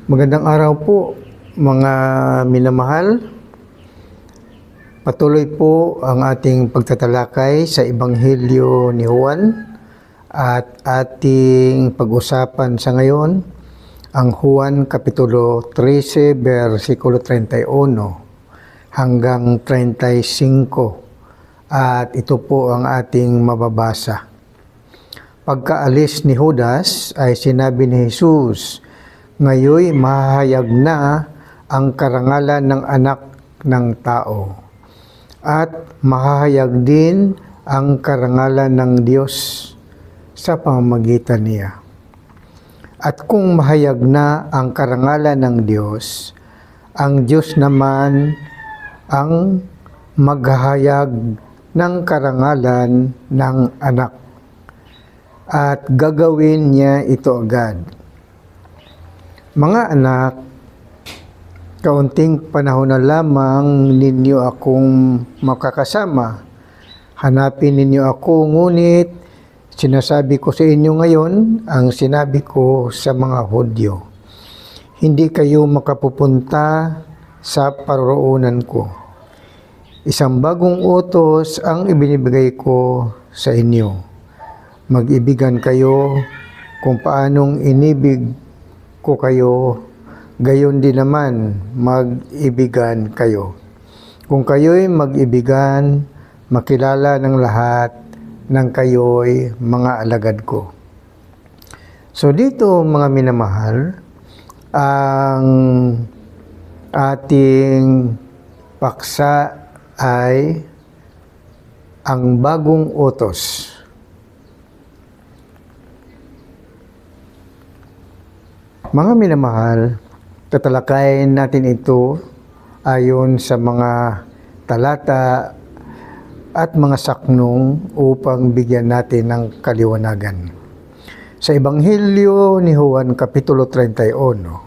Magandang araw po mga minamahal. Patuloy po ang ating pagtatalakay sa Ebanghelyo ni Juan at ating pag-usapan sa ngayon ang Juan Kapitulo 13, versikulo 31 hanggang 35 at ito po ang ating mababasa. Pagkaalis ni Judas ay sinabi ni Jesus, "Ngayoy mahayag na ang karangalan ng anak ng tao at mahayag din ang karangalan ng Diyos sa pamamagitan niya. At kung mahayag na ang karangalan ng Diyos, ang Diyos naman ang maghahayag ng karangalan ng anak at gagawin niya ito agad. Mga anak, kaunting panahon na lamang ninyo akong makakasama. Hanapin ninyo ako, ngunit sinasabi ko sa inyo ngayon ang sinabi ko sa mga Hudyo. Hindi kayo makapupunta sa paroroonan ko. Isang bagong utos ang ibinibigay ko sa inyo. Mag-ibigan kayo kung paanong inibig ko kayo, gayon din naman mag-ibigan kayo. Kung kayo'y mag-ibigan, makilala ng lahat ng kayo'y mga alagad ko." So dito mga minamahal, ang ating paksa ay ang bagong utos. Mga minamahal, tatalakayin natin ito ayon sa mga talata at mga saknong upang bigyan natin ng kaliwanagan. Sa Ebanghelyo ni Juan Kapitulo 31,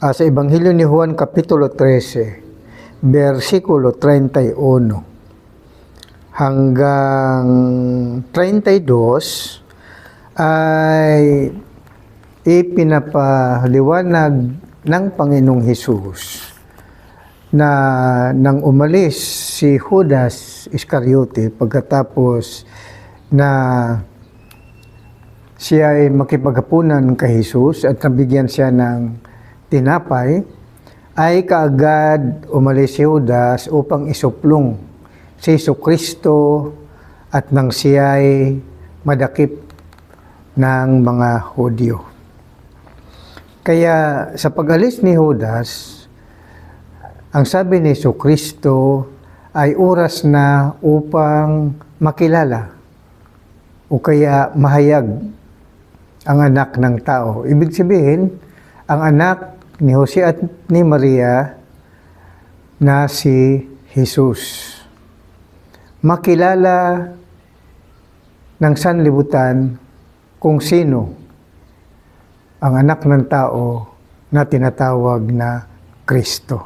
sa Ebanghelyo ni Juan Kapitulo 13, versikulo 31 hanggang 32 ay ipinapaliwanag ng Panginoong Hesus na nang umalis si Judas Iscariote pagkatapos na siya ay makipaghapunan kay Jesus at nabigyan siya ng tinapay, ay kaagad umalis si Judas upang isuplong si Jesucristo at nang siya ay madakip ng mga Hudyo. Kaya sa pag-alis ni Judas, ang sabi ni Jesucristo ay oras na upang makilala o kaya mahayag ang anak ng tao. Ibig sabihin, ang anak ni Jose at ni Maria na si Jesus. Makilala ng sanlibutan kung sino ang anak ng tao na tinatawag na Kristo.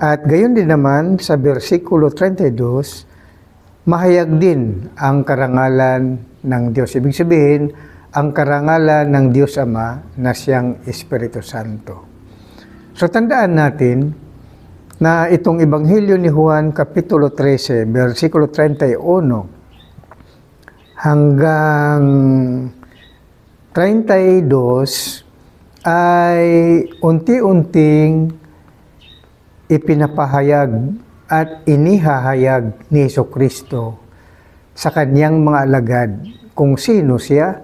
At gayon din naman sa versikulo 32, mahayag din ang karangalan ng Diyos. Ibig sabihin, ang karangalan ng Diyos Ama na siyang Espiritu Santo. So tandaan natin na itong Ebanghelyo ni Juan Kapitulo 13, versikulo 31 hanggang 32 ay unti-unting ipinapahayag at inihahayag ni Jesucristo sa kanyang mga alagad kung sino siya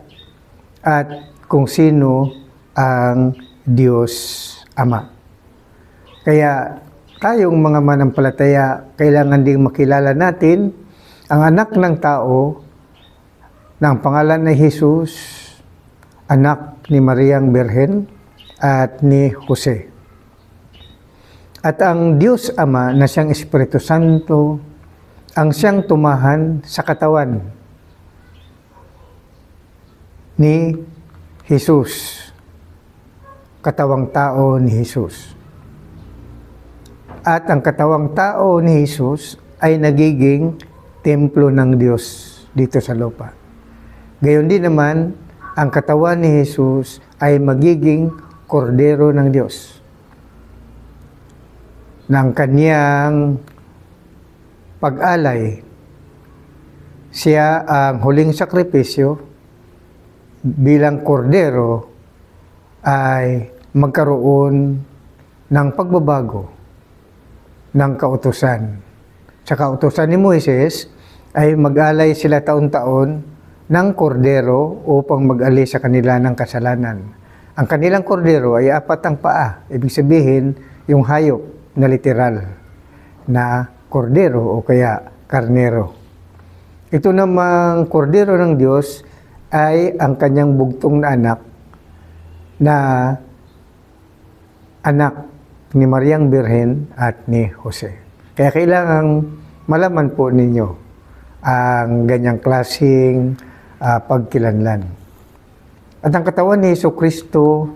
at kung sino ang Diyos Ama. Kaya tayong mga manampalataya, kailangan ding makilala natin ang anak ng tao ng pangalan ni Jesus, anak ni Mariang Birhen at ni Jose. At ang Diyos Ama na siyang Espiritu Santo ang siyang tumahan sa katawan ni Jesus, katawang tao ni Jesus. At ang katawang tao ni Jesus ay nagiging templo ng Diyos dito sa lupa. Gayon din naman, ang katawan ni Jesus ay magiging kordero ng Diyos. Ng kanyang pag-alay, siya ang huling sakripisyo bilang kordero ay magkaroon ng pagbabago ng kautusan. Sa kautusan ni Moises ay mag-alay sila taon-taon ng kordero upang mag-alay sa kanila ng kasalanan. Ang kanilang kordero ay 4 ang paa, ibig sabihin yung hayop na literal na kordero o kaya karnero. Ito namang kordero ng Diyos ay ang kanyang bugtong na anak ni Mariang Birhen at ni Jose. Kaya kailangang malaman po ninyo ang ganyang klaseng pagkilanlan. At ang katawan ni Jesucristo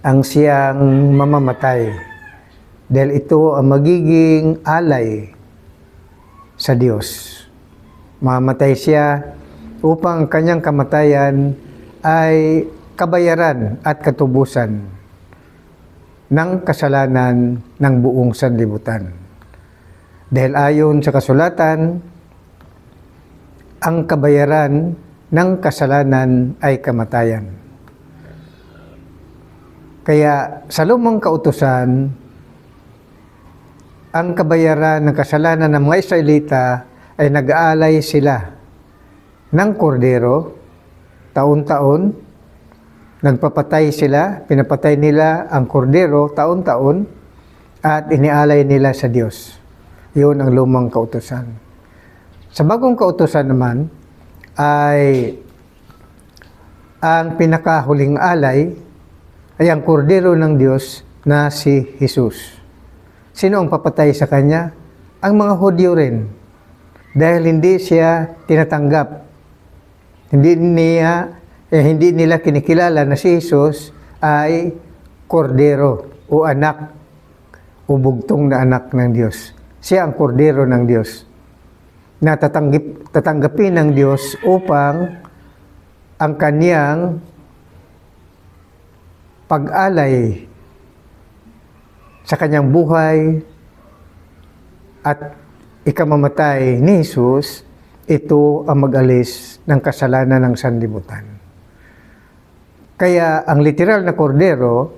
ang siyang mamamatay dahil ito ang magiging alay sa Diyos. Mamatay siya upang kanyang kamatayan ay kabayaran at katubusan ng kasalanan ng buong sanlibutan. Dahil ayon sa kasulatan, ang kabayaran ng kasalanan ay kamatayan. Kaya sa lumang kautusan, ang kabayaran ng kasalanan ng mga Israelita ay nag-aalay sila ng kordero taon-taon. Nagpapatay sila, pinapatay nila ang kordero taon-taon at inialay nila sa Diyos. Yun ang lumang kautusan. Sa bagong kautusan naman ay ang pinakahuling alay ay ang kordero ng Diyos na si Jesus. Sino ang papatay sa Kanya? Ang mga Hudyo rin. Dahil hindi siya tinatanggap. Hindi nila kinikilala na si Jesus ay kordero o anak o bugtong na anak ng Diyos. Siya ang kordero ng Diyos na tatanggapin ng Diyos upang ang kaniyang pag-alay sa kanyang buhay at ikamamatay ni Jesus, ito ang mag-alis ng kasalanan ng sanlibutan. Kaya ang literal na kordero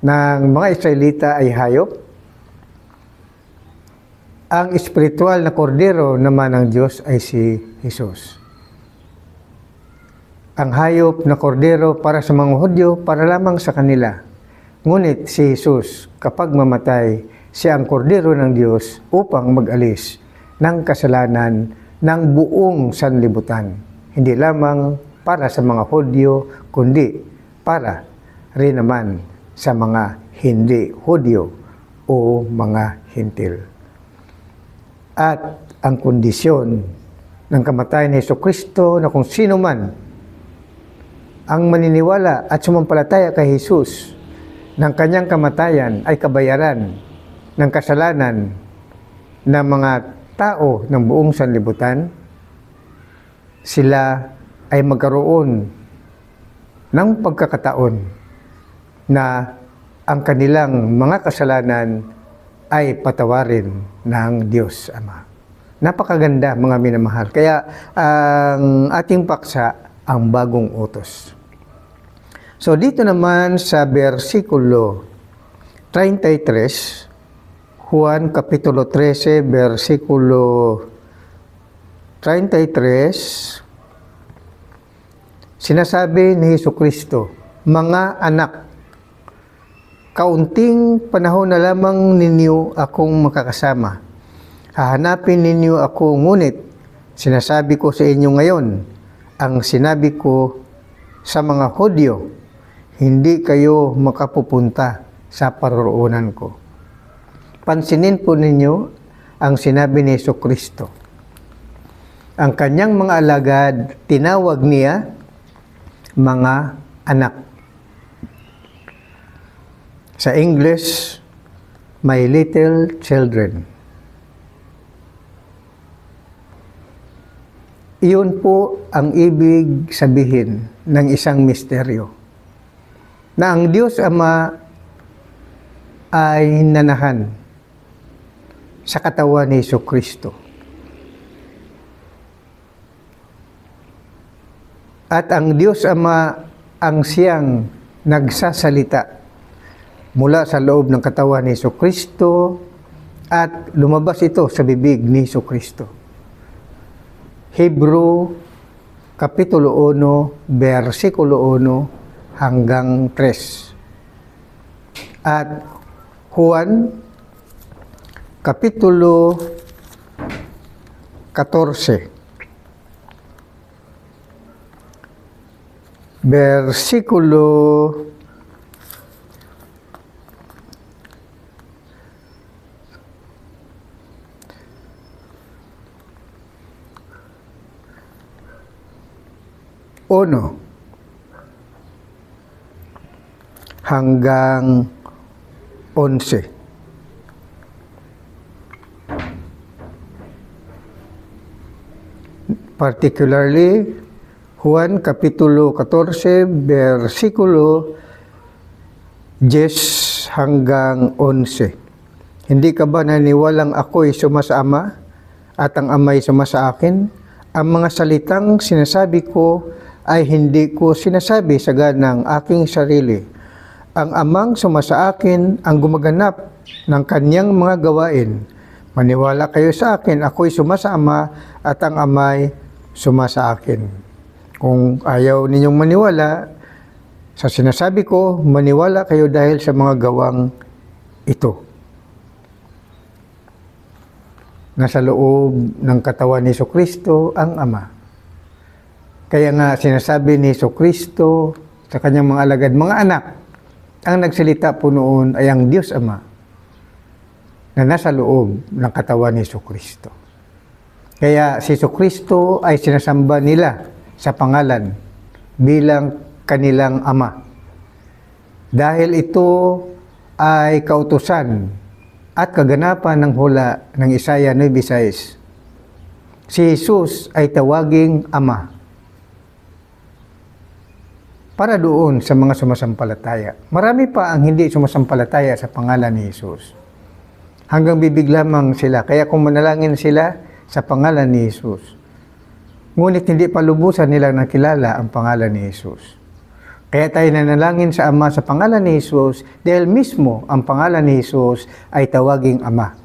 ng mga Israelita ay hayop. Ang espiritual na kordero naman ng Diyos ay si Jesus. Ang hayop na kordero para sa mga Hudyo, para lamang sa kanila. Ngunit si Jesus, kapag mamatay, siya ang kordero ng Diyos upang mag-alis ng kasalanan ng buong sanlibutan. Hindi lamang para sa mga Hudyo, kundi para rin naman sa mga hindi Hudyo o mga Hintil. At ang kondisyon ng kamatayan ni Jesucristo na kung sino man ang maniniwala at sumampalataya kay Jesus ng kanyang kamatayan ay kabayaran ng kasalanan ng mga tao ng buong sanlibutan, sila ay magkaroon ng pagkakataon na ang kanilang mga kasalanan ay patawarin ng Diyos Ama. Napakaganda mga minamahal. Kaya ang ating paksa ang bagong utos. So dito naman sa versikulo 33, Juan Kapitulo 13, versikulo 33, sinasabi ni Jesucristo, mga anak, kaunting panahon na lamang ninyo akong makakasama. Hahanapin ninyo ako, ngunit sinasabi ko sa inyo ngayon, ang sinabi ko sa mga Hudyo, hindi kayo makapupunta sa paroroonan ko. Pansinin po ninyo ang sinabi ni Jesucristo. Ang kanyang mga alagad, tinawag niya mga anak. Sa English, my little children. Iyon po ang ibig sabihin ng isang misteryo. Na ang Diyos Ama ay nanahan sa katawan ni Jesucristo. At ang Diyos Ama ang siyang nagsasalita mula sa loob ng katawan ni Jesucristo at lumabas ito sa bibig ni Jesucristo. Hebrew, Kapitulo 1, versikulo 1 hanggang 3. At Juan, Kapitulo 14, versikulo 1 hanggang 11. Particularly, Juan Kapitulo 14, versikulo 10 hanggang 11. Hindi ka ba naniwalang ako'y suma sa Ama at ang Ama'y suma sa akin? Ang mga salitang sinasabi ko ay hindi ko sinasabi sa ganang aking sarili. Ang Amang suma sa akin ang gumaganap ng kanyang mga gawain. Maniwala kayo sa akin, ako'y suma sa Ama at ang Ama'y suma sa akin. Kung ayaw ninyong maniwala sa sinasabi ko, maniwala kayo dahil sa mga gawang ito. Nasa loob ng katawan ni Jesucristo ang Ama. Kaya nga sinasabi ni Jesucristo sa kanyang mga alagad, mga anak, ang nagsalita po noon ay ang Diyos Ama na nasa loob ng katawan ni Jesucristo. Kaya si Jesucristo ay sinasamba nila sa pangalan bilang kanilang Ama. Dahil ito ay kautusan at kaganapan ng hula ng Isaiah 9:6. Si Jesus ay tawaging Ama para doon sa mga sumasampalataya. Marami pa ang hindi sumasampalataya sa pangalan ni Jesus. Hanggang bibig lamang sila. Kaya kung manalangin sila sa pangalan ni Jesus, ngunit hindi pa lubusan nilang nakilala ang pangalan ni Jesus. Kaya tayo nanalangin sa Ama sa pangalan ni Jesus dahil mismo ang pangalan ni Jesus ay tawaging Ama.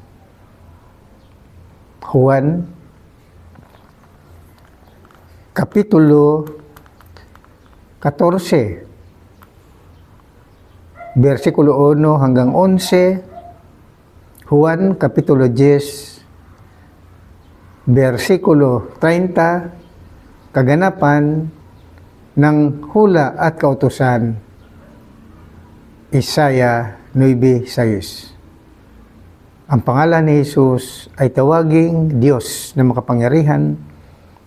Juan, Kapitulo 14, versikulo 1 hanggang 11, Juan Kapitulo 10, versikulo 30, kaganapan ng hula at kautusan, Isaiah 9:6. Ang pangalan ni Jesus ay tawaging Diyos na makapangyarihan.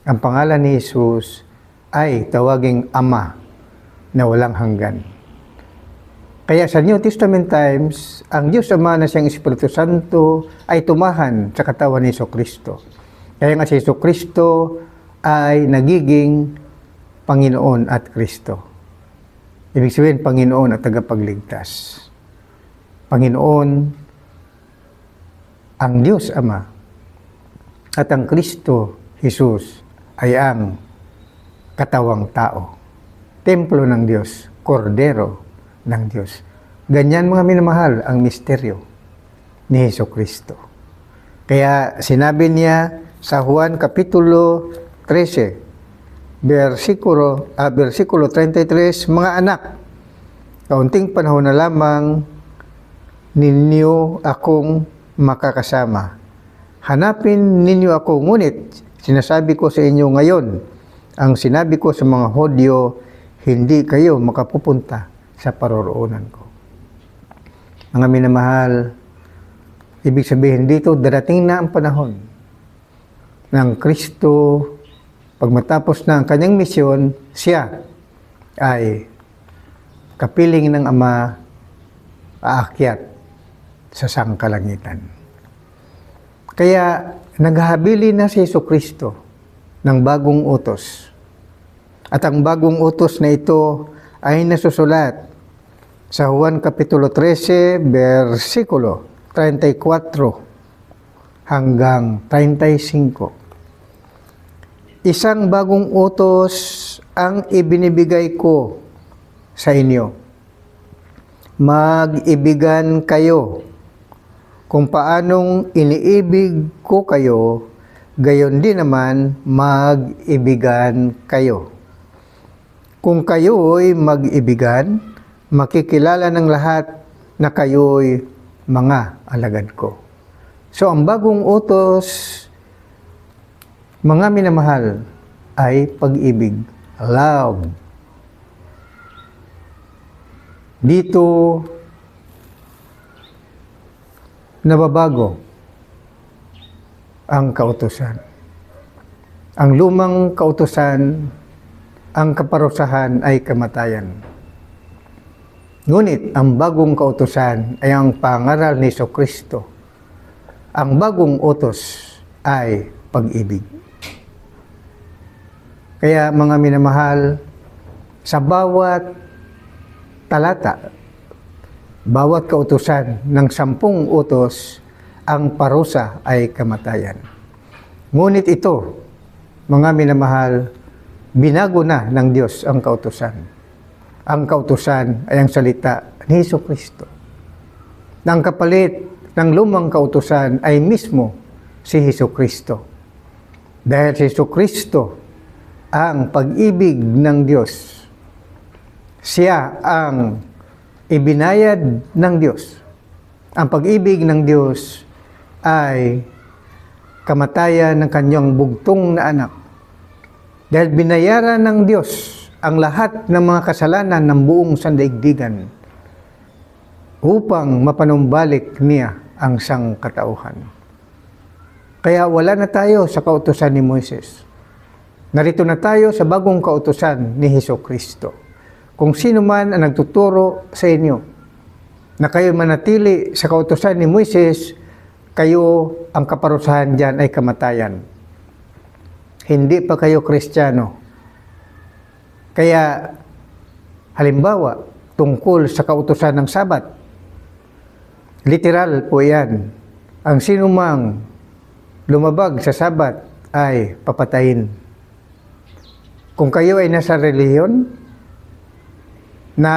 Ang pangalan ni Jesus ay tawaging Ama na walang hanggan. Kaya sa New Testament times, ang Diyos Ama na siyang Espiritu Santo ay tumahan sa katawan ni Jesucristo. Kaya nga si Jesucristo ay nagiging Panginoon at Kristo. Ibig sabihin, Panginoon at tagapagligtas. Panginoon, ang Diyos Ama, at ang Kristo, Jesus, ay ang katawang tao. Templo ng Diyos, kordero ng Diyos. Ganyan mga minamahal ang misteryo ni Jesucristo. Kaya sinabi niya sa Juan Kapitulo 13, versikulo 33, mga anak, kaunting panahon na lamang ninyo akong makakasama. Hanapin ninyo ako, ngunit sinasabi ko sa inyo ngayon, ang sinabi ko sa mga Hudyo, hindi kayo makapupunta sa paroroonan ko. Mga minamahal, ibig sabihin dito, darating na ang panahon ng Kristo. Pag matapos na ang kanyang misyon, siya ay kapiling ng Ama, aakyat sa sangkalangitan. Kaya naghahabili na si Jesucristo ng bagong utos. At ang bagong utos na ito ay nasusulat sa Juan Kapitulo 13, versikulo 34 hanggang 35. Isang bagong utos ang ibinibigay ko sa inyo. Mag-ibigan kayo. Kung paanong iniibig ko kayo, gayon din naman mag-ibigan kayo. Kung kayo'y mag-ibigan, makikilala ng lahat na kayo'y mga alagad ko. So ang bagong utos, mga minamahal, ay pag-ibig, love. Dito, nababago ang kautusan. Ang lumang kautusan, ang kaparusahan ay kamatayan. Ngunit ang bagong kautusan ay ang pangaral ni Jesucristo. Ang bagong utos ay pag-ibig. Kaya mga minamahal, sa bawat talata, bawat kautusan ng 10 utos, ang parusa ay kamatayan. Ngunit ito, mga minamahal, binago na ng Diyos ang kautusan. Ang kautusan ay ang salita ni Jesucristo. Ang kapalit ng lumang kautusan ay mismo si Jesucristo. Dahil si Jesucristo ang pag-ibig ng Diyos. Siya ang ibinayad ng Diyos. Ang pag-ibig ng Diyos ay kamatayan ng kanyang bugtong na anak. Dahil binayaran ng Diyos ang lahat ng mga kasalanan ng buong sandaigdigan upang mapanumbalik niya ang sangkatauhan. Kaya wala na tayo sa kautusan ni Moises. Narito na tayo sa bagong kautusan ni Jesucristo. Kung sino man ang nagtuturo sa inyo na kayo manatili sa kautusan ni Moises, kayo ang kaparusahan diyan ay kamatayan. Hindi pa kayo Kristiyano. Kaya, halimbawa, tungkol sa kautusan ng Sabat, literal po yan. Ang sinumang lumabag sa Sabat ay papatayin. Kung kayo ay nasa relihiyon, na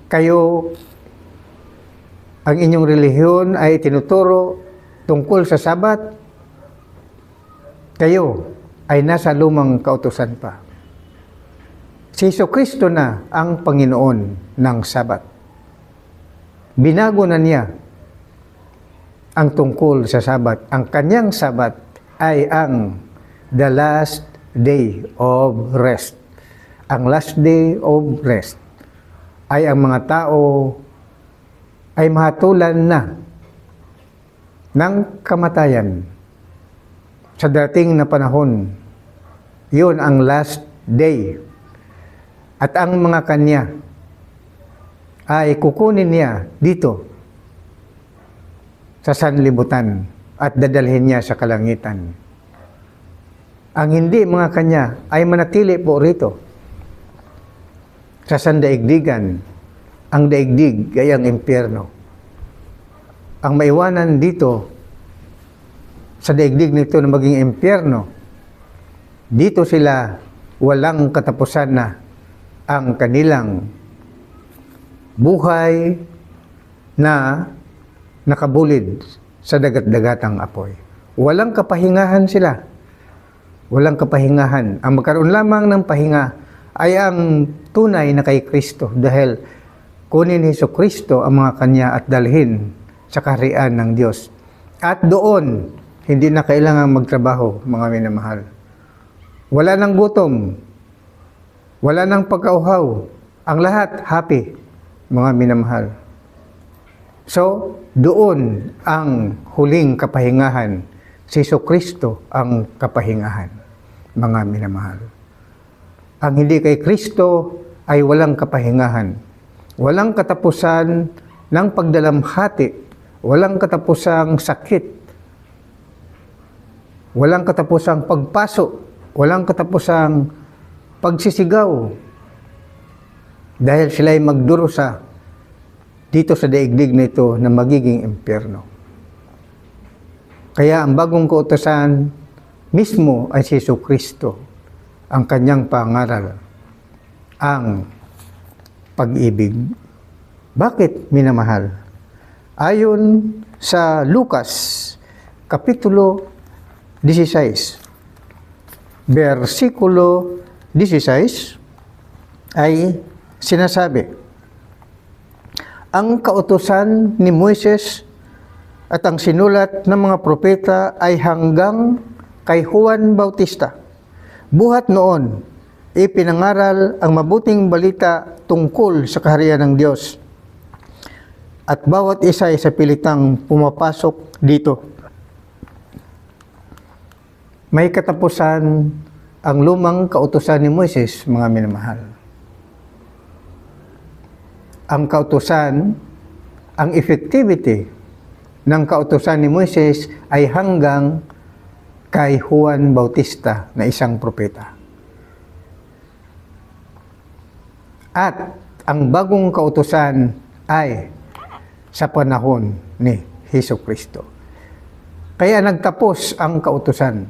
kayo, ang inyong relihiyon ay tinuturo tungkol sa Sabat, kayo ay nasa lumang kautusan pa. Si Jesucristo na ang Panginoon ng Sabat. Binago na niya ang tungkol sa Sabat. Ang kanyang Sabat ay ang the last day of rest. Ang last day of rest ay ang mga tao ay mahatulan na ng kamatayan sa dating na panahon. Yun ang last day. At ang mga kanya ay kukunin niya dito sa sanlibutan at dadalhin niya sa kalangitan. Ang hindi mga kanya ay manatili po rito sa sandaigdigan. Ang daigdig ay ang impyerno. Ang maiwanan dito sa daigdig nito na maging impyerno, dito sila walang katapusan na ang kanilang buhay na nakabulid sa dagat-dagatang apoy. Walang kapahingahan sila. Walang kapahingahan. Ang magkaroon lamang ng pahinga ay ang tunay na kay Kristo, dahil kunin ni Jesucristo ang mga kanya at dalhin sa kaharian ng Diyos. At doon, hindi na kailangan magtrabaho, mga minamahal. Wala nang gutom. Wala nang pagkauhaw. Ang lahat, happy, mga minamahal. So, doon ang huling kapahingahan. Si Jesucristo ang kapahingahan, mga minamahal. Ang hindi kay Kristo ay walang kapahingahan. Walang katapusan ng pagdalamhati. Walang katapusang sakit. Walang katapusang pagpasok walang katapusang pagsisigaw dahil sila ay magdurusa dito sa daigdig na ito na magiging impyerno. Kaya ang bagong kautusan mismo ay si Jesucristo, ang kanyang pangaral, ang pag-ibig. Bakit minamahal? Ayon sa Lucas, Kapitulo 16, versikulo 16, ay sinasabi, ang kautusan ni Moises at ang sinulat ng mga propeta ay hanggang kay Juan Bautista. Buhat noon, ipinangaral ang mabuting balita tungkol sa kaharian ng Diyos. At bawat isa ay sa pilitang pumapasok dito. May katapusan ang lumang kautusan ni Moises, mga minamahal. Ang kautusan, ang effectivity ng kautusan ni Moises ay hanggang kay Juan Bautista na isang propeta. At ang bagong kautusan ay sa panahon ni Jesucristo. Kaya nagtapos ang kautusan.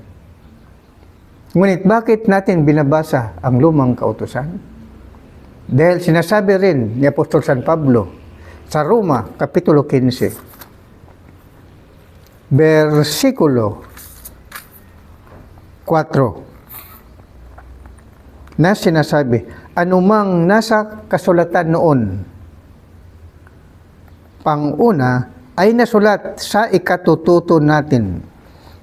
Ngunit bakit natin binabasa ang lumang kautusan? Dahil sinasabi rin ni Apostol San Pablo sa Roma, Kapitulo 15, versikulo 4, na sinasabi, anumang nasa kasulatan noon, panguna ay nasulat sa ikatututo natin,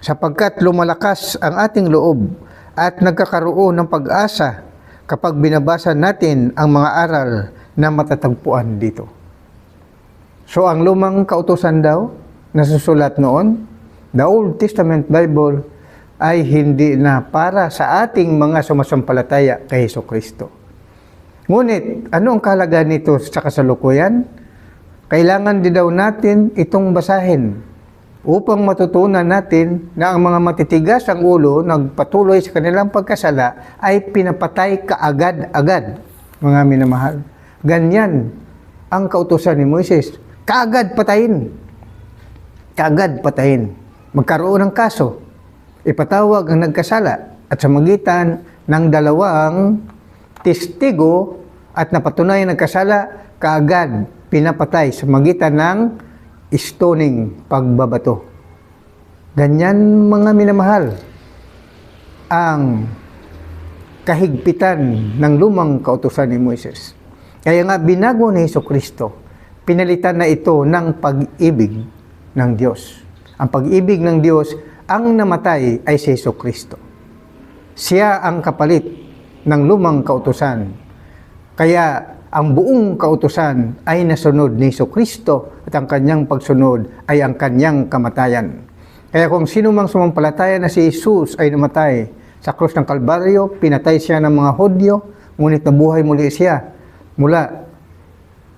sapagkat lumalakas ang ating loob at nagkakaroon ng pag-asa kapag binabasa natin ang mga aral na matatagpuan dito. So ang lumang kautusan daw, nasusulat noon, the Old Testament Bible, ay hindi na para sa ating mga sumasampalataya kay Jesucristo. Ngunit, ano ang kahalagahan nito sa kasalukuyan? Kailangan din daw natin itong basahin upang matutunan natin na ang mga matitigas ang ulo nagpatuloy sa kanilang pagkasala ay pinapatay kaagad-agad, mga minamahal. Ganyan ang kautusan ni Moises. Kaagad patayin. Kaagad patayin. Magkaroon ng kaso. Ipatawag ang nagkasala at sa magitan ng dalawang testigo at napatunayan nagkasala, kaagad pinapatay sa magitan ng stoning, pagbabato. Ganyan, mga minamahal, ang kahigpitan ng lumang kautusan ni Moises. Kaya nga binago ni Jesucristo, pinalitan na ito ng pag-ibig ng Diyos. Ang pag-ibig ng Diyos, ang namatay ay si Jesucristo. Siya ang kapalit ng lumang kautusan. Kaya ang buong kautusan ay nasunod ni Jesucristo at ang kanyang pagsunod ay ang kanyang kamatayan. Kaya kung sino mang sumampalataya na si Jesus ay namatay sa krus ng Kalbaryo, pinatay siya ng mga Hudyo, ngunit nabuhay muli siya mula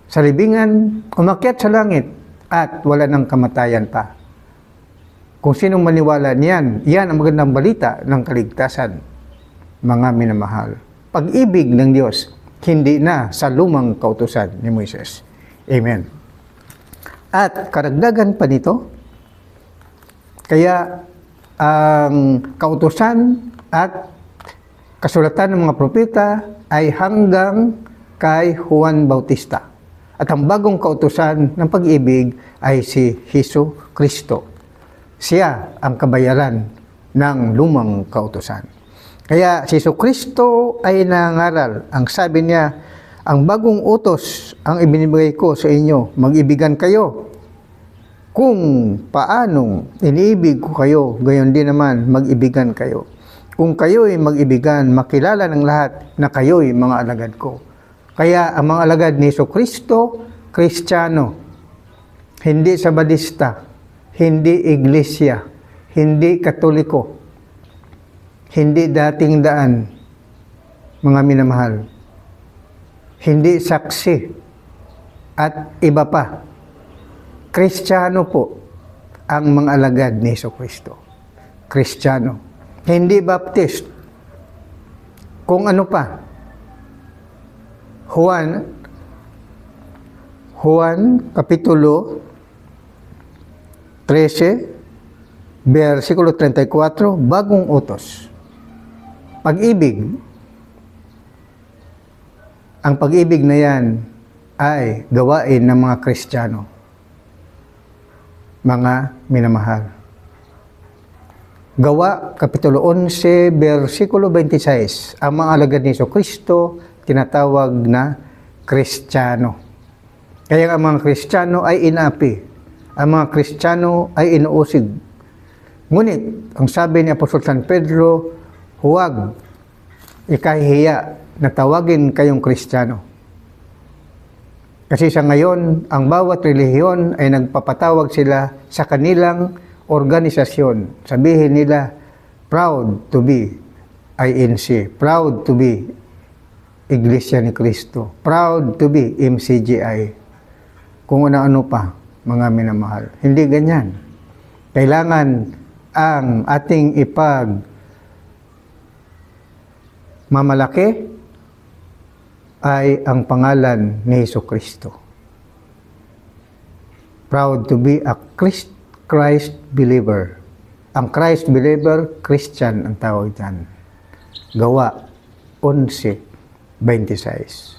sa libingan, umakyat sa langit at wala ng kamatayan pa. Kung sinong maniwala niyan, yan ang magandang balita ng kaligtasan, mga minamahal. Pag-ibig ng Diyos, hindi na sa lumang kautusan ni Moises. Amen. At karagdagan pa nito, kaya ang kautusan at kasulatan ng mga propeta ay hanggang kay Juan Bautista. At ang bagong kautusan ng pag-ibig ay si Jesucristo. Siya ang kabayaran ng lumang kautusan. Kaya si Jesucristo ay nangaral. Ang sabi niya, ang bagong utos ang ibinibigay ko sa inyo, mag-ibigan kayo. Kung paanong iniibig ko kayo, gayon din naman mag-ibigan kayo. Kung kayo'y mag-ibigan, makilala ng lahat na kayo'y mga alagad ko. Kaya ang mga alagad ni Jesucristo, Kristiyano, hindi Sabadista, hindi Iglesia, hindi Katoliko, hindi dating daan, mga minamahal, hindi saksi, at iba pa. Kristiyano po ang mga alagad ni Jesucristo. Kristiyano. Hindi Baptist, Kung ano pa, Juan Kapitulo 13, versikulo 34, bagong utos. Pag-ibig. Ang pag-ibig na yan ay gawain ng mga Kristiyano. Mga minamahal. Gawa, Kapitulo 11, versikulo 26. Ang mga alagad ni Jesucristo, tinatawag na Kristiyano. Kaya ang mga Kristiyano ay inapi. Ang mga Kristiyano ay inuusig. Ngunit, ang sabi ni Apostol San Pedro, huwag ikahihiya na tawagin kayong Kristiyano. Kasi sa ngayon, ang bawat relihiyon ay nagpapatawag sila sa kanilang organisasyon. Sabihin nila, proud to be INC, proud to be Iglesia ni Cristo, proud to be MCGI, kung ano-ano pa, mga minamahal. Hindi ganyan. Kailangan ang ating mamalaki ay ang pangalan ni Jesucristo. Proud to be a Christ believer. Ang Christ believer, Christian ang tawag dyan. Gawa 11:26.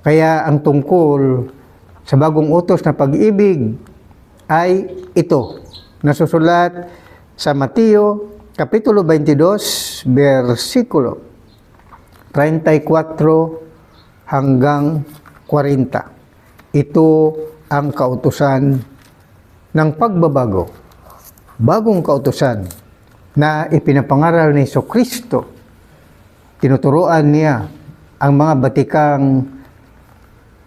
Kaya ang tungkol sa bagong utos na pag-ibig ay ito, nasusulat sa Mateo Kapitulo 22, versikulo 34 hanggang 40. Ito ang kautusan ng pagbabago, bagong kautusan na ipinapangaral ni Jesucristo. Tinuturuan niya ang mga batikang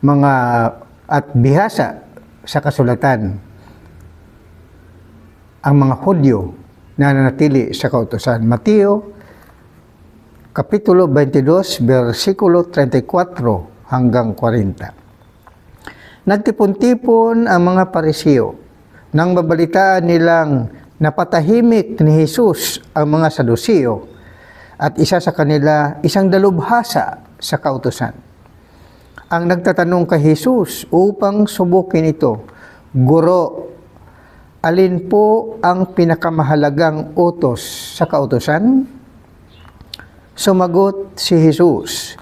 mga at bihasa sa kasulatan, ang mga Hudyo na nanatili sa kautusan. Mateo Kapitulo 22, versikulo 34 hanggang 40. Nagtipon-tipon ang mga Pariseo nang babalitaan nilang napatahimik ni Jesus ang mga Sadusiyo at isa sa kanila isang dalubhasa sa kautusan. Ang nagtatanong kay Jesus upang subukin ito, Guro, alin po ang pinakamahalagang utos sa kautusan? Sumagot si Jesus,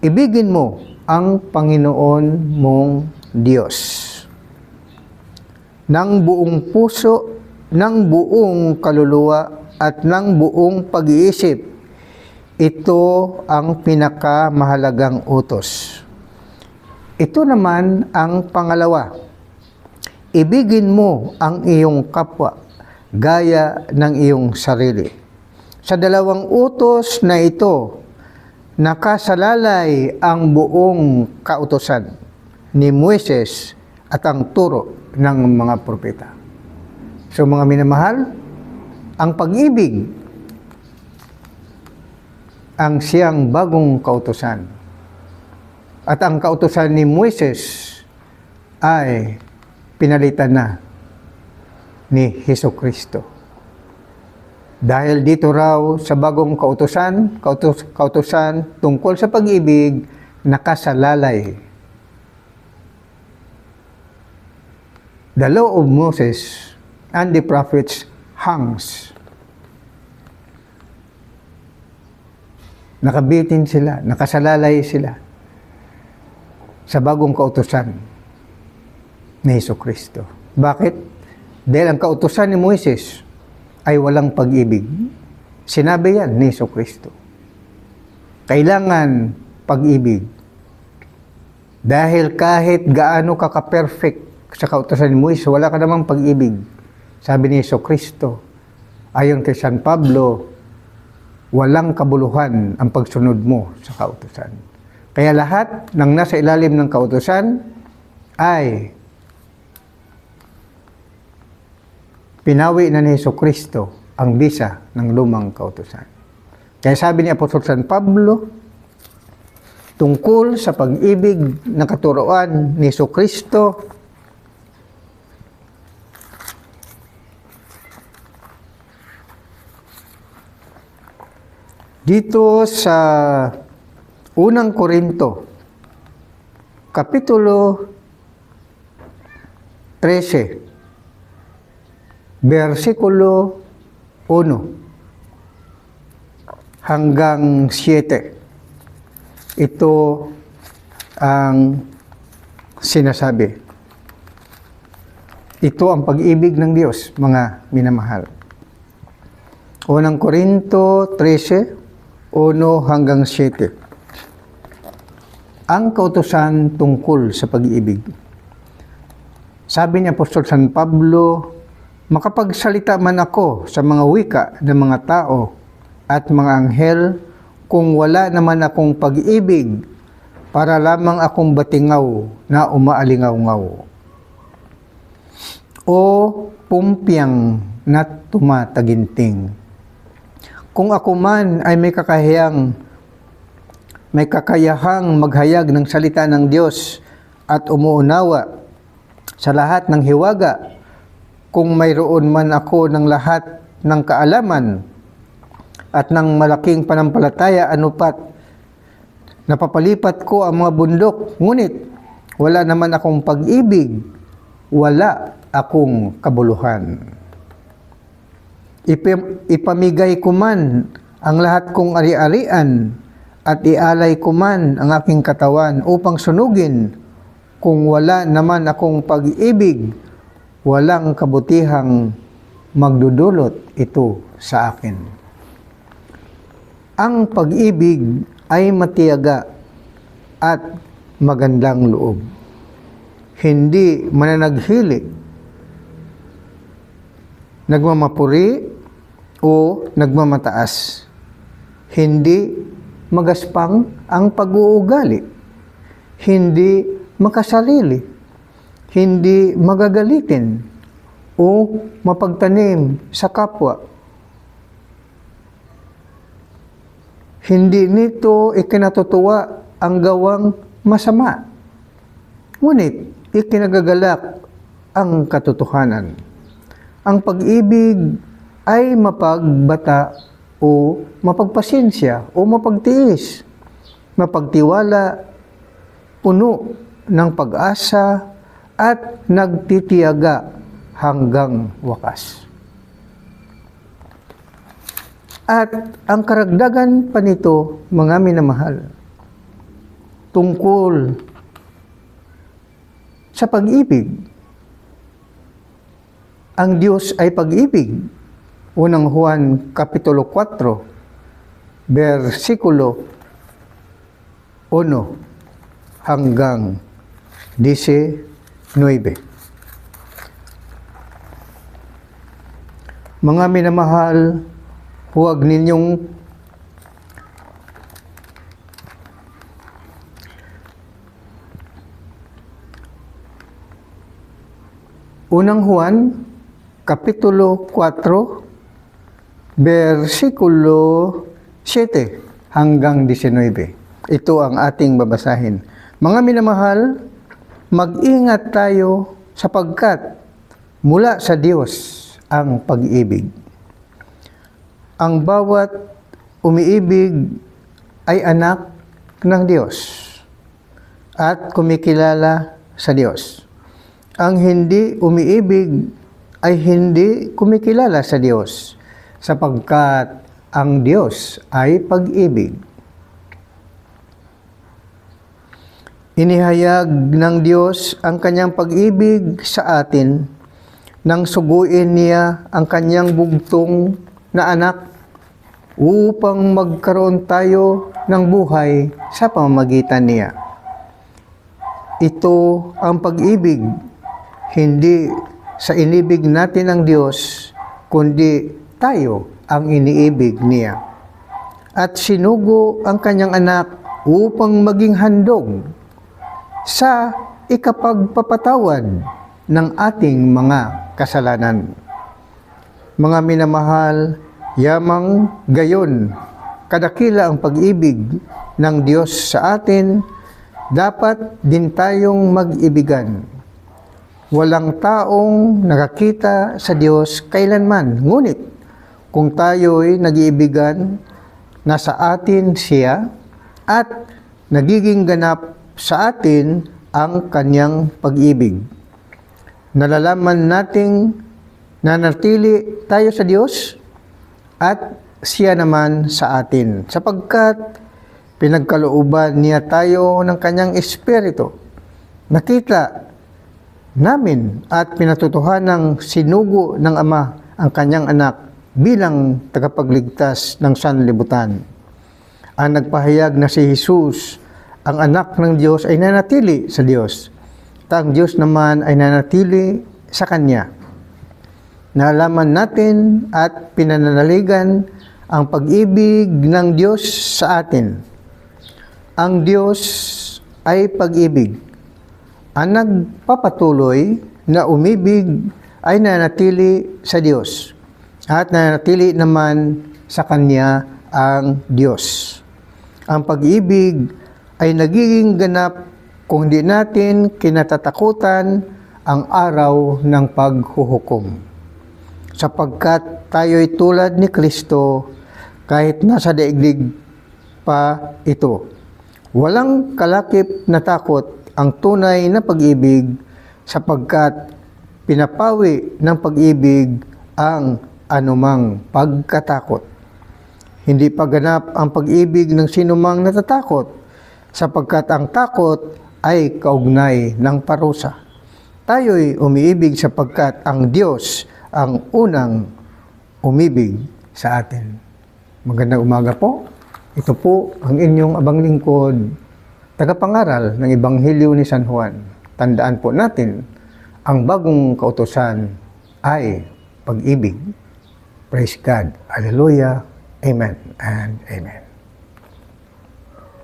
ibigin mo ang Panginoon mong Diyos ng buong puso, ng buong kaluluwa, at ng buong pag-iisip. Ito ang pinakamahalagang utos. Ito naman ang pangalawa. Ibigin mo ang iyong kapwa, gaya ng iyong sarili. Sa dalawang utos na ito, nakasalalay ang buong kautusan ni Moises at ang turo ng mga propeta. So mga minamahal, ang pag-ibig ang siyang bagong kautusan. At ang kautusan ni Moises ay pinalitan na ni Jesucristo. Dahil dito raw sa bagong kautusan tungkol sa pag-ibig, nakasalalay the law of Moses and the prophets hangs. Nakabitin sila, nakasalalay sila sa bagong kautusan ni Jesucristo. Bakit? Dahil ang kautusan ni Moises ay walang pag-ibig. Sinabi yan ni Jesucristo. Kailangan pag-ibig. Dahil kahit gaano ka-perfect sa kautusan ni Moises, wala ka namang pag-ibig. Sabi ni Jesucristo, ayon kay San Pablo, walang kabuluhan ang pagsunod mo sa kautusan. Kaya lahat ng nasa ilalim ng kautusan ay pinawi na ni Jesucristo ang bisa ng lumang kautusan. Kaya sabi ni Apostol San Pablo, tungkol sa pag-ibig na katuruan ni Jesucristo, Dito sa unang Korinto, Kapitulo 13, versikulo 1 hanggang 7. Ito ang sinasabi. Ito ang pag-ibig ng Diyos, mga minamahal. Unang Korinto 13, 1 hanggang 7. Ang kautusan tungkol sa pag-ibig. Sabi ni Apostol San Pablo, makapagsalita man ako sa mga wika ng mga tao at mga anghel, kung wala naman akong pag-ibig, para lamang akong batingaw na umaalingaw-ngaw. O pumpyang na tumataginting. Kung ako man ay may kakayahang maghayag ng salita ng Diyos at umuunawa sa lahat ng hiwaga, kung mayroon man ako ng lahat ng kaalaman at ng malaking panampalataya, anupat, napapalipat ko ang mga bundok, ngunit wala naman akong pag-ibig, wala akong kabuluhan. Ipamigay ko man ang lahat kong ari-arian at ialay ko man ang aking katawan upang sunugin, kung wala naman akong pag-ibig, walang kabutihang magdudulot ito sa akin. Ang pag-ibig ay matiyaga at magandang loob. Hindi mananaghili, nagmamapuri o nagmamataas. Hindi magaspang ang pag-uugali. Hindi makasarili. Hindi magagalitin o mapagtanim sa kapwa. Hindi nito ikinatutuwa ang gawang masama, ngunit ikinagagalak ang katotohanan. Ang pag-ibig ay mapagbata o mapagpasensya o mapagtiis, mapagtiwala, puno ng pag-asa at nagtitiyaga hanggang wakas. At ang karagdagan pa nito, mga minamahal, tungkol sa pag-ibig. Ang Diyos ay pag-ibig. Unang Juan Kapitulo 4, versikulo 1 hanggang 19. Mga minamahal, huwag ninyong Unang Juan, Kapitulo 4, versikulo 7 hanggang 19. Ito ang ating babasahin. Mga minamahal, mag-ingat tayo sapagkat mula sa Diyos ang pag-ibig. Ang bawat umiibig ay anak ng Diyos at kumikilala sa Diyos. Ang hindi umiibig ay hindi kumikilala sa Diyos, sapagkat ang Diyos ay pag-ibig. Inihayag ng Diyos ang kanyang pag-ibig sa atin nang suguin niya ang kanyang bugtong na anak upang magkaroon tayo ng buhay sa pamamagitan niya. Ito ang pag-ibig, hindi sa inibig natin ng Diyos, kundi tayo ang iniibig niya. At sinugo ang kanyang anak upang maging handog sa ikapagpapatawad ng ating mga kasalanan. Mga minamahal, yamang gayon, kadakila ang pag-ibig ng Diyos sa atin, dapat din tayong mag-ibigan. Walang taong nakakita sa Diyos kailanman, ngunit kung tayo'y nag-iibigan, nasa atin siya at nagiging ganap sa atin ang kanyang pag-ibig. Nalalaman nating nanatili tayo sa Diyos at siya naman sa atin, sapagkat pinagkalooban niya tayo ng kanyang espiritu. Nakita namin at pinatutuhanang sinugo ng Ama ang kanyang anak bilang tagapagligtas ng sanlibutan. Ang nagpahayag na si Jesus, ang anak ng Diyos, ay nanatili sa Diyos. At ang Diyos naman ay nanatili sa Kanya. Nalaman natin at pinananaligan ang pag-ibig ng Diyos sa atin. Ang Diyos ay pag-ibig. Ang nagpapatuloy na umibig ay nanatili sa Diyos at nanatili naman sa Kanya ang Diyos. Ang pag-ibig ay nagiging ganap kung di natin kinatatakutan ang araw ng paghuhukom. Sapagkat tayo'y tulad ni Kristo kahit nasa daigdig pa ito. Walang kalakip na takot ang tunay na pag-ibig sapagkat pinapawi ng pag-ibig ang anumang pagkatakot. Hindi pa ganap ang pag-ibig ng sinumang natatakot sapagkat ang takot ay kaugnay ng parusa. Tayo'y umiibig sapagkat ang Diyos ang unang umibig sa atin. Magandang umaga po. Ito po ang inyong abang lingkod, tagapangaral ng Ebanghelyo ni San Juan. Tandaan po natin, ang bagong kautusan ay pag-ibig. Praise God. Hallelujah. Amen and amen.